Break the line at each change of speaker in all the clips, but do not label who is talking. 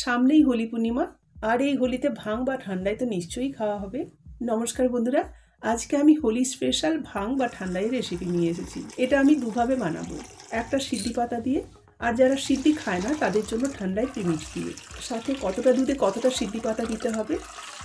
সামনেই হোলি পূর্ণিমা, আর এই হোলিতে ভাং বা ঠান্ডায় তো নিশ্চয়ই খাওয়া হবে। নমস্কার বন্ধুরা, আজকে আমি হোলি স্পেশাল ভাং বা ঠান্ডাই রেসিপি নিয়ে এসেছি। এটা আমি দুভাবে বানাবো, একটা সিদ্ধি পাতা দিয়ে, আর যারা সিদ্ধি খায় না তাদের জন্য ঠান্ডায় প্রিমিক্স দিয়ে। সাথে কতটা দুধে কতটা সিদ্ধি পাতা দিতে হবে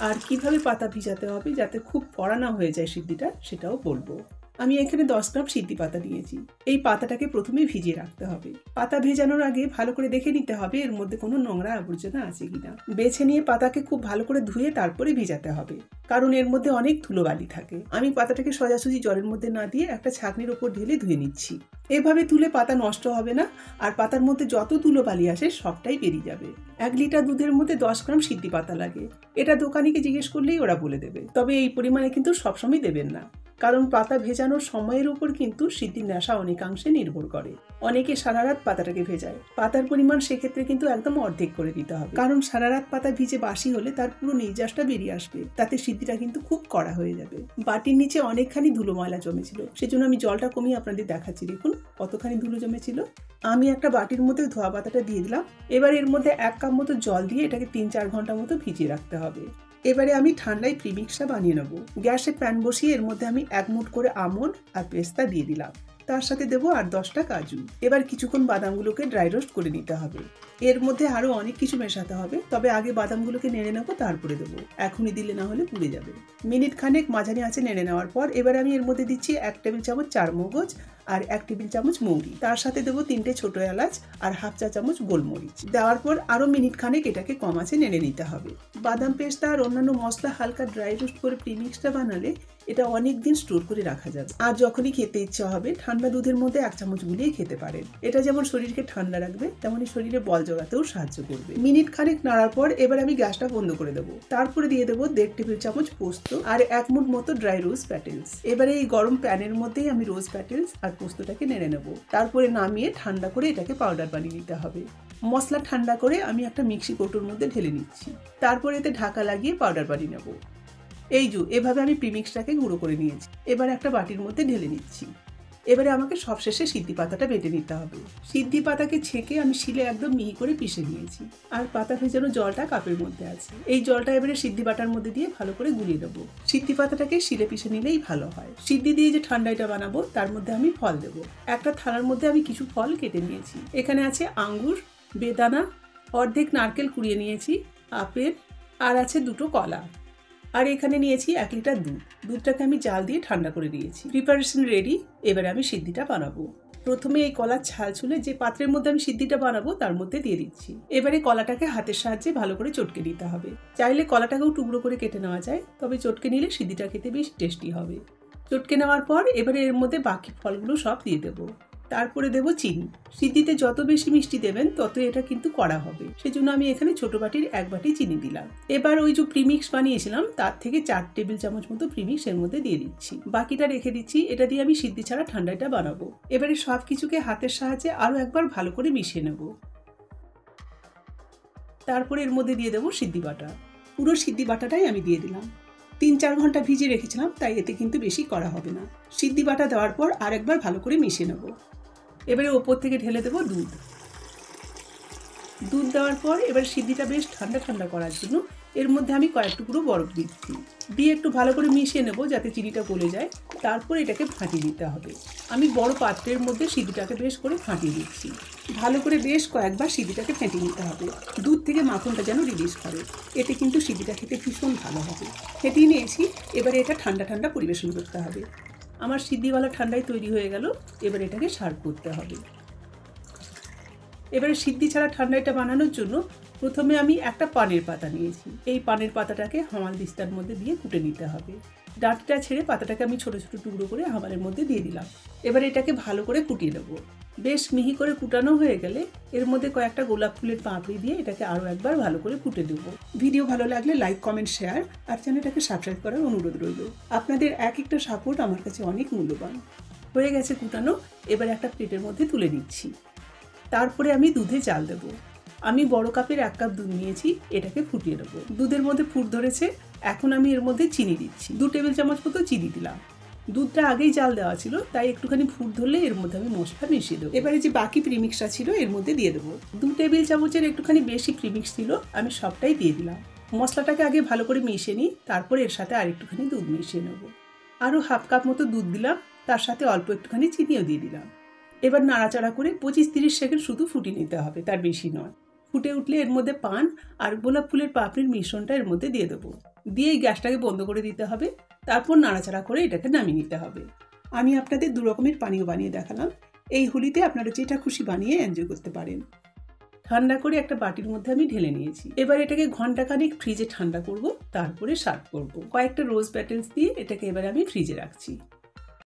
আর কিভাবে পাতা ভিজাতে হবে যাতে খুব কড়া না হয়ে যায় সিদ্ধিটা, সেটাও বলবো। আমি এখানে 10 গ্রাম সিদ্ধি পাতা নিয়েছি। এই পাতাটাকে প্রথমে ভিজিয়ে রাখতে হবে। পাতা ভেজানোর আগে ভালো করে দেখে নিতে হবে এর মধ্যে কোনো নোংরা আবর্জনা আছে কিনা। বেছে নিয়ে পাতাকে খুব ভালো করে ধুয়ে তারপরে ভিজাতে হবে, কারণ এর মধ্যে অনেক ধুলোবালি থাকে। আমি পাতাটাকে সোজাসুজি জলের মধ্যে না দিয়ে একটা ছাঁকনির ওপর ঢেলে ধুয়ে নিচ্ছি। এভাবে তুলে পাতা নষ্ট হবে না, আর পাতার মধ্যে যত ধুলোবালি আসে সবটাই বেরিয়ে যাবে। 1 লিটার দুধের মধ্যে 10 গ্রাম সিদ্ধি পাতা লাগে। এটা দোকানিকে জিজ্ঞেস করলেই ওরা বলে দেবে, তবে এই পরিমাণে কিন্তু সবসময় দেবেন না, কারণ পাতা ভেজানোর সময়ের উপর কিন্তু সিদ্ধির নেশা অনেকাংশে নির্ভর করে। অনেকে সারা রাত পাতাটাকে ভেজায়। পাতার পরিমাণ সেক্ষেত্রে কিন্তু একদম অর্ধেক করে দিতে হবে, কারণ সারা রাত পাতা ভিজে বাসি হলে তার পুরো নির্যাসটা বেরিয়ে আসবে, তাতে সিদ্ধিটা কিন্তু খুব কড়া হয়ে যাবে। বাটির নিচে অনেকখানি ধুলো ময়লা জমেছিল, সেজন্য আমি জলটা কমিয়ে আপনাদের দেখাচ্ছি। দেখুন কতখানি ধুলো জমেছিল। আমি একটা বাটির মধ্যে ধোয়া পাতাটা দিয়ে দিলাম। এবার এর মধ্যে 1 কাপ মতো জল দিয়ে এটাকে 3-4 ঘন্টা মতো ভিজিয়ে রাখতে হবে। এবারে আমি ঠান্ডায় প্রিমিক্সটা বানিয়ে নেবো। গ্যাসে প্যান বসিয়ে এর মধ্যে আমি 1 মুঠ করে আমন্ড আর পেস্তা দিয়ে দিলাম। তার সাথে দেবো 8-10টা কাজু। এবার কিছুক্ষণ বাদামগুলোকে ড্রাই রোস্ট করে নিতে হবে। এর মধ্যে আরো অনেক কিছু মেশাতে হবে, তবে আগে বাদামগুলোকে নেড়ে নেবো, তারপরে দেবো। এখনই দিলে না হলে পুড়ে যাবে। মিনিট খানেক মাঝারি আঁচে নেড়ে নেওয়ার পর এবার আমি এর মধ্যে দিচ্ছি 1 টেবিল চামচ চারমগজ আর 1 টেবিল চামচ মৌরি। তার সাথে দেবো 3টে ছোট এলাচ আর হাফ চা চামচ গোলমরিচ। দেওয়ার পর আরো মিনিট খানেক এটাকে কম আঁচে নেড়ে নিতে হবে। বাদাম পেস্তা আর অন্যান্য মশলা হালকা ড্রাই রোস্ট করে প্রিমিক্সটা বানালে এটা অনেক দিন স্টোর করে রাখা যাবে। আর যখনই খেতে ইচ্ছা হবে ঠান্ডা দুধের মধ্যে 1 চামচ গুলিয়ে খেতে পারেন। এটা যেমন শরীরকে ঠান্ডা রাখবে, তেমনি শরীরে বল জোগাতেও সাহায্য করবে। মিনিট খানেক নাড়ার পর এবার আমি গ্যাসটা বন্ধ করে দেবো। তারপরে দিয়ে দেবো 1.5 টেবিল চামচ পোস্ত আর 1 মুঠ মতো ড্রাই রোজ প্যাটেলস। এবারে এই গরম প্যানের মধ্যেই আমি রোজ প্যাটেলস আর পোস্তটাকে নেড়ে নেবো। তারপরে নামিয়ে ঠান্ডা করে এটাকে পাউডার বানিয়ে নিতে হবে। মশলা ঠান্ডা করে আমি একটা মিক্সি কৌটোর মধ্যে ঢেলে নিচ্ছি। তারপরে এতে ঢাকা লাগিয়ে পাউডার বানিয়ে নেবো। এভাবে আমি প্রিমিক্সটাকে গুঁড়ো করে নিয়েছি। এবার একটা বাটির মধ্যে ঢেলে নিচ্ছি। এবারে আমাকে সবশেষে সিদ্ধি পাতাটা বেটে নিতে হবে। সিদ্ধি পাতাকে ছেঁকে আমি শিলে একদম মিহি করে পিষে নিয়েছি, আর পাতা ভেজানো জলটা কাপের মধ্যে আছে। এই জলটা এবারে সিদ্ধি পাতার মধ্যে দিয়ে ভালো করে গুলিয়ে দেবো। সিদ্ধি পাতাটাকে শিলে পিষে নিলেই ভালো হয়। সিদ্ধি দিয়ে যে ঠান্ডাটা বানাবো তার মধ্যে আমি ফল দেবো। একটা থালার মধ্যে আমি কিছু ফল কেটে নিয়েছি। এখানে আছে আঙ্গুর, বেদানা, অর্ধেক নারকেল কুড়িয়ে নিয়েছি, আপেল, আর আছে 2টো কলা। আর এখানে নিয়েছি 1 লিটার দুধ। দুধটাকে আমি জাল দিয়ে ঠান্ডা করে দিয়েছি। Preparation ready. এবারে আমি সিদ্ধিটা বানাবো। প্রথমে এই কলার ছাল ছুলে যে পাত্রের মধ্যে আমি সিদ্ধিটা বানাবো তার মধ্যে দিয়ে দিচ্ছি। এবারে কলাটাকে হাতের সাহায্যে ভালো করে চটকে দিতে হবে। চাইলে কলাটাকেও টুকরো করে কেটে নেওয়া যায়, তবে চটকে নিলে সিদ্ধিটা খেতে বেশ টেস্টি হবে। চটকে নেওয়ার পর এবারে এর মধ্যে বাকি ফলগুলো সব দিয়ে দেবো। তারপরে দেবো চিনি। সিদ্ধিতে যত বেশি মিষ্টি দেবেন তত এটা কিন্তু কড়া হবে, সেজন্য আমি এখানে ছোট বাটির 1 বাটি চিনি দিলাম। এবার ওই যে প্রিমিক্স বানিয়েছিলাম তার থেকে 4 টেবিল চামচ মতো প্রিমিক্স এর মধ্যে দিয়ে দিচ্ছি। বাকিটা রেখে দিচ্ছি। এটা দিয়ে আমি সিদ্ধি ছাড়া ঠান্ডাটা বানাবো। এবারে সব কিছুকে হাতের সাহায্যে আরো একবার ভালো করে মিশিয়ে নেব। তারপরে এর মধ্যে দিয়ে দেবো সিদ্ধি বাটা। পুরো সিদ্ধি বাটাটাই আমি দিয়ে দিলাম। 3-4 ঘন্টা ভিজিয়ে রেখেছিলাম, তাই এতে কিন্তু বেশি কড়া হবে না। সিদ্ধি বাটা দেওয়ার পর আরেকবার ভালো করে মিশিয়ে নেব। এবারে ওপর থেকে ঢেলে দেবো দুধ। দুধ দেওয়ার পর এবার সিদ্ধিটা বেশ ঠান্ডা ঠান্ডা করার জন্য এর মধ্যে আমি কয়েক টুকরো বরফ দিচ্ছি। দিয়ে একটু ভালো করে মিশিয়ে নেব যাতে চিনিটা গলে যায়। তারপর এটাকে ফাটিয়ে দিতে হবে। আমি বড় পাত্রের মধ্যে সিদ্ধিটাকে বেশ করে ফাটিয়ে দিচ্ছি। ভালো করে বেশ কয়েকবার সিদ্ধিটাকে ফেটিয়ে নিতে হবে। দুধ থেকে মাখনটা যেন রিলিজ করে, এতে কিন্তু সিদ্ধিটা খেতে ভীষণ ভালো হবে। ফেটিয়ে নিয়েছি। এবারে এটা ঠান্ডা ঠান্ডা পরিবেশন করতে হবে। আমার সিদ্ধিওয়ালা ঠান্ডায় তৈরি হয়ে গেল। এবার এটাকে সার্ভ করতে হবে। এবারে সিদ্ধি ছাড়া ঠান্ডাটা বানানোর জন্য প্রথমে আমি একটা পানের পাতা নিয়েছি। এই পানের পাতাটাকে হামাল দিস্তার মধ্যে দিয়ে কুটে নিতে হবে। ডাঁটিটা ছেড়ে পাতাটাকে আমি ছোট ছোট টুকরো করে হামালের মধ্যে দিয়ে দিলাম। এবার এটাকে ভালো করে কুটিয়ে নেবো। বেশ মিহি করে কুটানো হয়ে গেলে এর মধ্যে কয়েকটা গোলাপ ফুলের পাপড়ি দিয়ে এটাকে আরও একবার ভালো করে কুটে দেবো। ভিডিও ভালো লাগলে লাইক, কমেন্ট, শেয়ার আর চ্যানেলটাকে সাবস্ক্রাইব করার অনুরোধ রইল। আপনাদের এক একটা সাপোর্ট আমার কাছে অনেক মূল্যবান। হয়ে গেছে কুটানো। এবার একটা প্লেটের মধ্যে তুলে নিচ্ছি। তারপরে আমি দুধে জাল দেবো। আমি বড় কাপের 1 কাপ দুধ নিয়েছি, এটাকে ফুটিয়ে নেবো। দুধের মধ্যে ফুট ধরেছে। এখন আমি এর মধ্যে চিনি দিচ্ছি। 2 টেবিল চামচ মতো চিনি দিলাম। দুধটা আগেই জাল দেওয়া ছিল, তাই একটুখানি ফুট ধরলে এর মধ্যে আমি মশলা মিশিয়ে দেবো। এবারে যে বাকি প্রিমিক্সটা ছিল এর মধ্যে দিয়ে দেবো। 2 টেবিল চামচের একটুখানি বেশি প্রিমিক্স ছিল, আমি সবটাই দিয়ে দিলাম। মশলাটাকে আগে ভালো করে মিশিয়ে নিই, তারপর এর সাথে আর একটুখানি দুধ মিশিয়ে নেবো। আরও হাফ কাপ মতো দুধ দিলাম, তার সাথে অল্প একটুখানি চিনিও দিয়ে দিলাম। এবার নাড়াচাড়া করে 25-30 সেকেন্ড শুধু ফুটিয়ে নিতে হবে, তার বেশি নয়। ফুটে উঠলে এর মধ্যে পান আর গোলাপ ফুলের পাপড়ির মিশ্রণটা এর মধ্যে দিয়ে দেবো। দিয়ে গ্যাসটাকে বন্ধ করে দিতে হবে, তারপর নাড়াচাড়া করে এটাকে নামিয়ে নিতে হবে। আমি আপনাদের 2 রকমের পানীয় বানিয়ে দেখালাম। এই হোলিতে আপনারা যেটা খুশি বানিয়ে এনজয় করতে পারেন। ঠান্ডা করে একটা বাটির মধ্যে আমি ঢেলে নিয়েছি। এবার এটাকে ঘন্টাখানেক ফ্রিজে ঠান্ডা করব, তারপরে সার্ভ করব। কয়েকটা রোজ পেটালস দিয়ে এটাকে এবার আমি ফ্রিজে রাখছি।